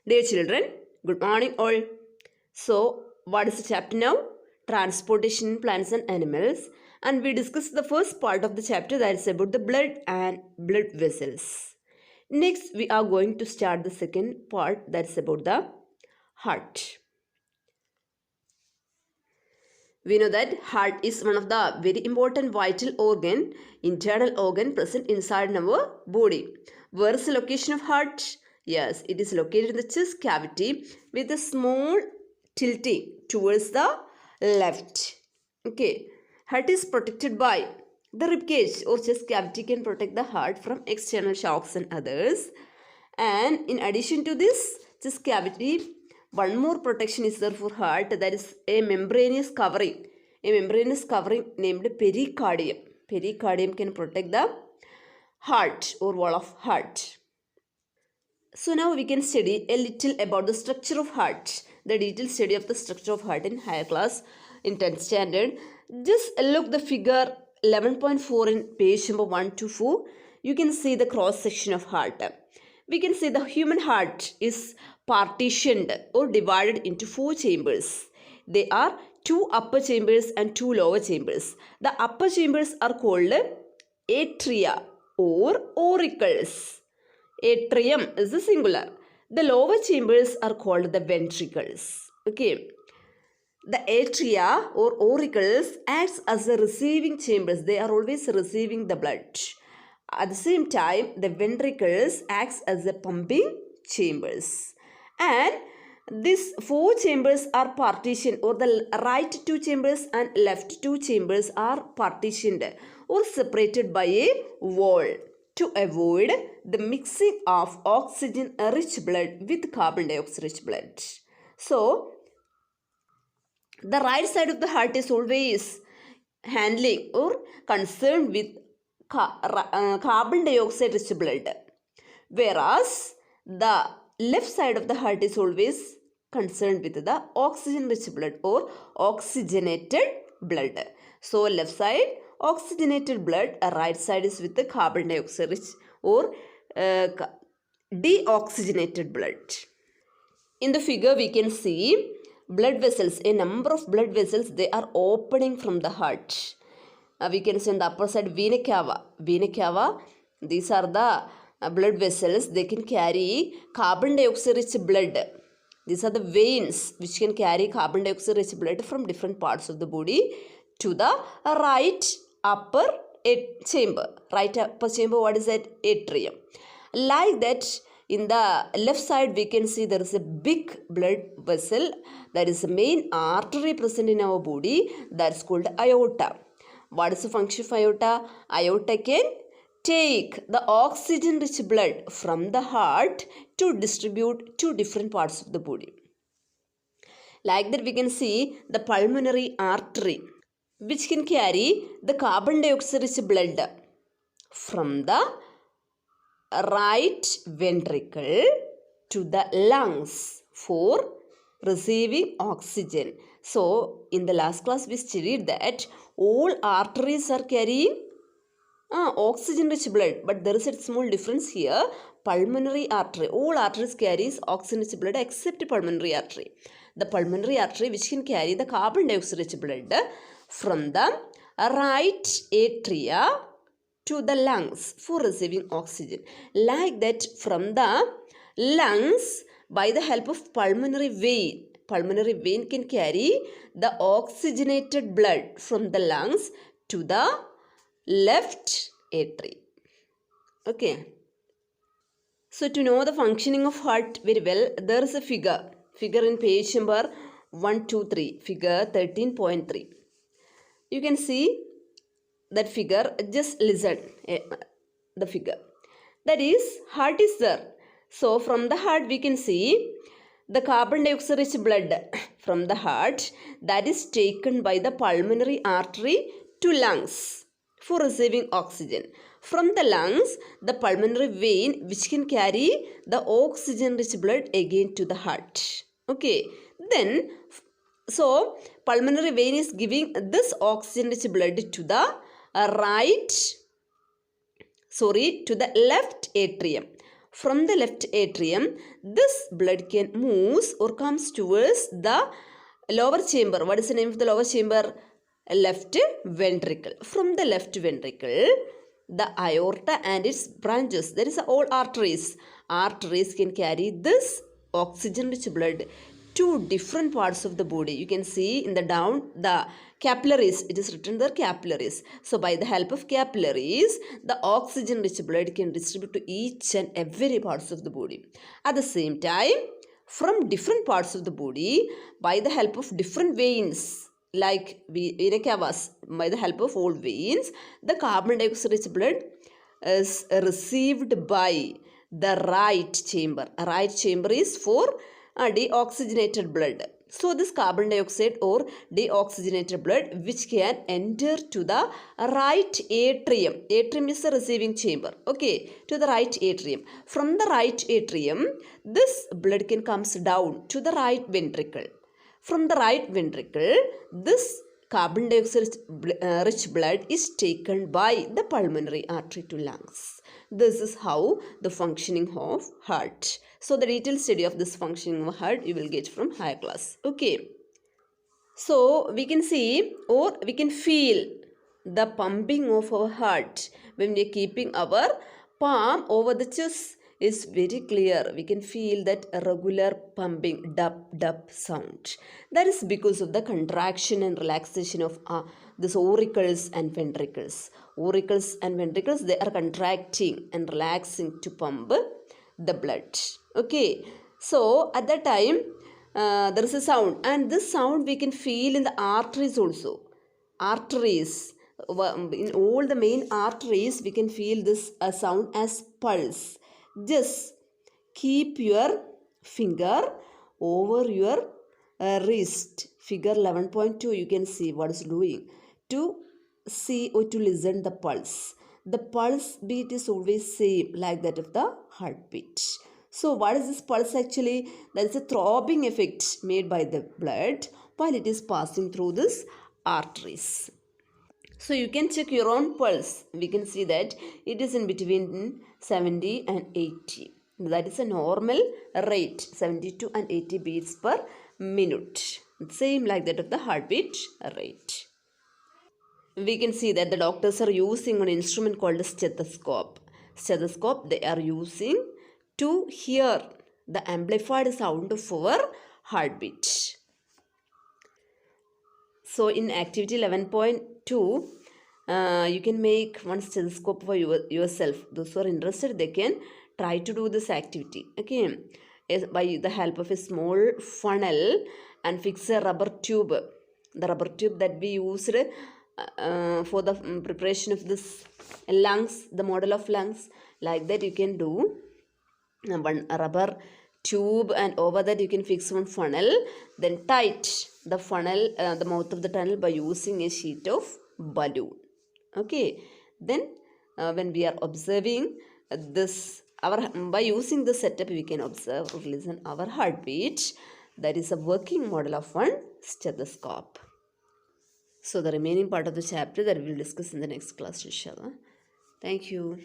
Dear children, good morning all. So, what is the chapter now? Transportation in plants and animals. And we discussed the first part of the chapter, that is about the blood and blood vessels. Next, we are going to start the second part, that is about the heart. We know that heart is one of the very important vital internal organ present inside our body. Where is the location of heart? Yes, it is located in the chest cavity with a small tilting towards the left. Okay, heart is protected by the rib cage or chest cavity can protect the heart from external shocks and others. And in addition to this chest cavity, one more protection is there for heart, that is a membranous covering. A membranous covering named pericardium. Pericardium can protect the heart or wall of heart. So now we can study a little about the structure of heart. The detailed study of the structure of heart in higher class in 10th standard. Just look the figure 11.4 in page number 124. You can see the cross section of heart. We can see the human heart is partitioned or divided into 4 chambers. They are 2 upper chambers and 2 lower chambers. The upper chambers are called atria or auricles. Atrium is the singular. The lower chambers are called the ventricles. Okay. The atria or auricles acts as the receiving chambers. They are always receiving the blood. At the same time, the ventricles acts as the pumping chambers. And these 4 chambers are partitioned, or the right 2 chambers and left 2 chambers are partitioned or separated by a wall to avoid the mixing of oxygen-rich blood with carbon dioxide-rich blood. So, the right side of the heart is always handling or concerned with carbon dioxide-rich blood, whereas the left side of the heart is always concerned with the oxygen-rich blood or oxygenated blood. So, left side oxygenated blood, right side is with the carbon dioxide rich or deoxygenated blood. In the figure we can see blood vessels, a number of blood vessels, they are opening from the heart. We can see on the upper side vena cava. Vena cava, these are the blood vessels, they can carry carbon dioxide rich blood. These are the veins which can carry carbon dioxide rich blood from different parts of the body to the right upper chamber. Right upper chamber, what is that? Atrium. Like that, in the left side we can see there is a big blood vessel, that is the main artery present in our body, that's called aorta. What is the function of aorta? Aorta can take the oxygen rich blood from the heart to distribute to different parts of the body. Like that we can see the pulmonary artery, which can carry the carbon dioxide rich blood from the right ventricle to the lungs for receiving oxygen. So, in the last class we studied that all arteries are carrying oxygen rich blood, but there is a small difference here. Pulmonary artery, all arteries carries oxygen rich blood except pulmonary artery. The pulmonary artery which can carry the carbon dioxide rich blood from the right atria to the lungs for receiving oxygen. Like that, from the lungs, by the help of pulmonary vein can carry the oxygenated blood from the lungs to the left atria. Okay. So, to know the functioning of heart very well, there is a figure in page number 123, figure 13.3. You can see that figure, just listen the figure. That is, heart is there. So, from the heart we can see the carbon dioxide rich blood from the heart that is taken by the pulmonary artery to lungs for receiving oxygen. From the lungs, the pulmonary vein which can carry the oxygen rich blood again to the heart. Okay. Then, so pulmonary vein is giving this oxygen rich blood to the left atrium. from the left atrium, this blood can moves or comes towards the lower chamber. What is the name of the lower chamber? Left ventricle. From the left ventricle, the aorta and its branches, there is all arteries. Arteries can carry this oxygen-rich blood to different parts of the body. You can see in the down the capillaries. It is written there, capillaries. So by the help of capillaries, the oxygen-rich blood can distribute to each and every parts of the body. At the same time, from different parts of the body, by the help of different veins, like vena cavas, by the help of all veins, the carbon dioxide rich blood is received by the right chamber. A right chamber is for deoxygenated blood. So this carbon dioxide or deoxygenated blood which can enter to the right atrium. Atrium is the receiving chamber. Okay, to the right atrium. From the right atrium, this blood can comes down to the right ventricle. From the right ventricle, this carbon dioxide rich blood is taken by the pulmonary artery to lungs. This is how the functioning of heart. So the detailed study of this functioning of heart you will get from higher class. Okay. So we can see or we can feel the pumping of our heart when we are keeping our palm over the chest. Is very clear. We can feel that regular pumping, dup sound. That is because of the contraction and relaxation of these auricles and ventricles. Auricles and ventricles, they are contracting and relaxing to pump the blood. Okay, so at that time there is a sound, and this sound we can feel in the arteries also. Arteries, in all the main arteries we can feel this sound as pulse. Just keep your finger over your wrist. Figure 11.2 you can see what is doing to see or to listen the pulse. The pulse beat is always same like that of the heartbeat. So what is this pulse actually? That is a throbbing effect made by the blood while it is passing through this arteries. So you can check your own pulse. We can see that it is in between 70 and 80. That is a normal rate, 72 and 80 beats per minute. Same like that of the heartbeat rate. We can see that the doctors are using an instrument called a stethoscope. Stethoscope they are using to hear the amplified sound of our heartbeat. So in activity 11.2, you can make one stethoscope for yourself. Those who are interested, they can try to do this activity. Okay, by the help of a small funnel and fix a rubber tube. The rubber tube that we used for the preparation of this lungs, the model of lungs. Like that you can do one rubber tube, and over that you can fix one funnel, then tight the funnel, the mouth of the tunnel by using a sheet of balloon. Okay, then when we are observing this, by using the setup we can observe or listen our heartbeat. That is a working model of one stethoscope. So the remaining part of the chapter that we will discuss in the next class, inshallah. Thank you.